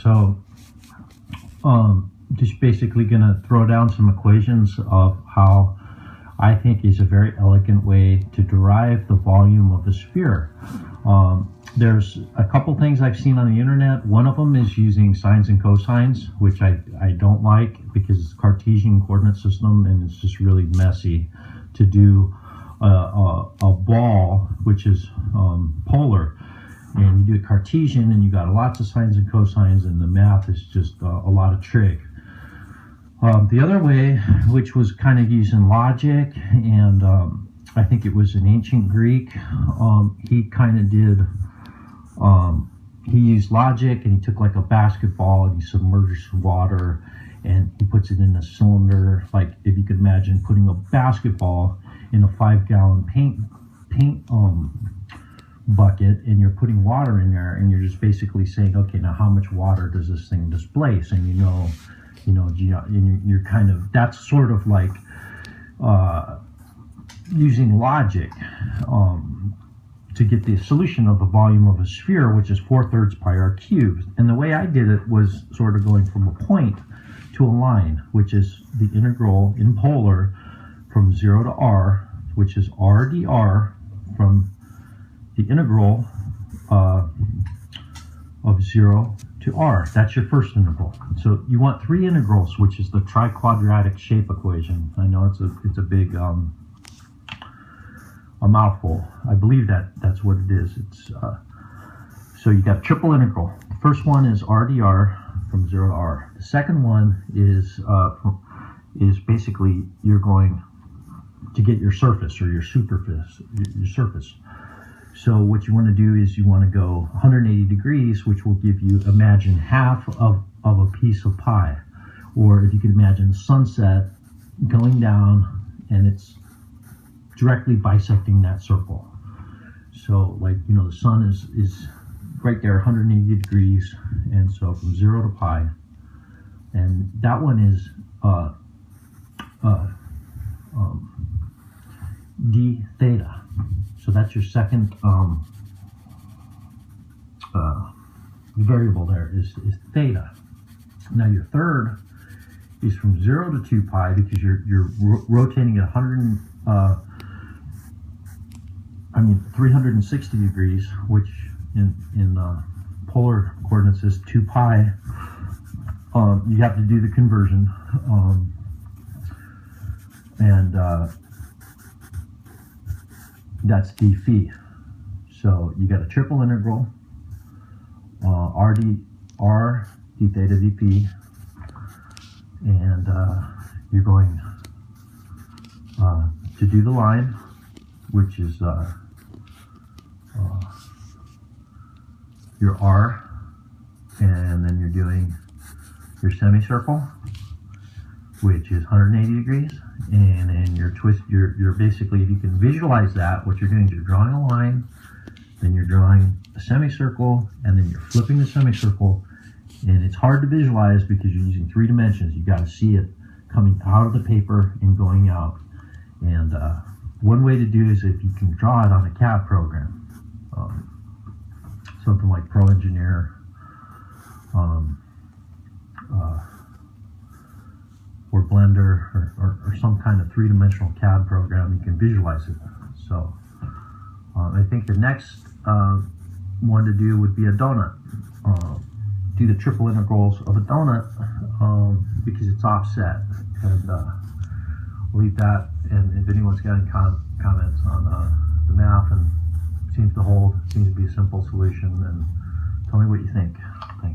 So just basically going to throw down some equations of how I think is a very elegant way to derive the volume of a sphere. There's a couple things I've seen on the internet. One of them is using sines and cosines, which I don't like because it's Cartesian coordinate system and it's just really messy to do a ball, which is polar. And you do it Cartesian and you got lots of sines and cosines, and the math is just a lot of trig. The other way, which was kind of using logic, and I think it was in ancient Greek, he kind of did, he used logic, and he took like a basketball and he submerged water and he puts it in a cylinder, like if you could imagine putting a basketball in a 5-gallon paint bucket, and you're putting water in there, and you're just basically saying, okay, now how much water does this thing displace? And you're kind of, that's sort of like using logic to get the solution of the volume of a sphere, which is 4/3 pi r cubed. And the way I did it was sort of going from a point to a line, which is the integral in polar from 0 to r, which is r dr, from the integral of 0 to r. That's your first integral. So you want 3 integrals, which is the triquadratic shape equation. I know it's a big a mouthful. I believe that's what it is. It's so you got triple integral. The first one is r dr from 0 to r. The second one is basically you're going to get your surface or your surface. So what you want to do is you want to go 180 degrees, which will give you, imagine, half of a piece of pie. Or if you could imagine sunset going down and it's directly bisecting that circle. So like, the sun is right there, 180 degrees. And so from 0 to pi. And that one is d theta. So that's your second variable there is theta. Now your third is from 0 to 2 pi because you're rotating at 360 degrees, which in polar coordinates is 2 pi. You have to do the conversion, and that's d phi. So you got a triple integral, r d theta dp, and you're going to do the line, which is your r, and then you're doing your semicircle, which is 180 degrees, and then your twist, you're basically, if you can visualize that, what you're doing is you're drawing a line, then you're drawing a semicircle, and then you're flipping the semicircle, and it's hard to visualize because you're using 3 dimensions. You got to see it coming out of the paper and going out. And one way to do is if you can draw it on a CAD program, something like Pro Engineer, or Blender, or some kind of 3-dimensional CAD program, you can visualize it. So I think the next one to do would be a donut. Do the triple integrals of a donut because it's offset. And leave that, and if anyone's got any comments on the math and seems to be a simple solution, and tell me what you think. Thanks.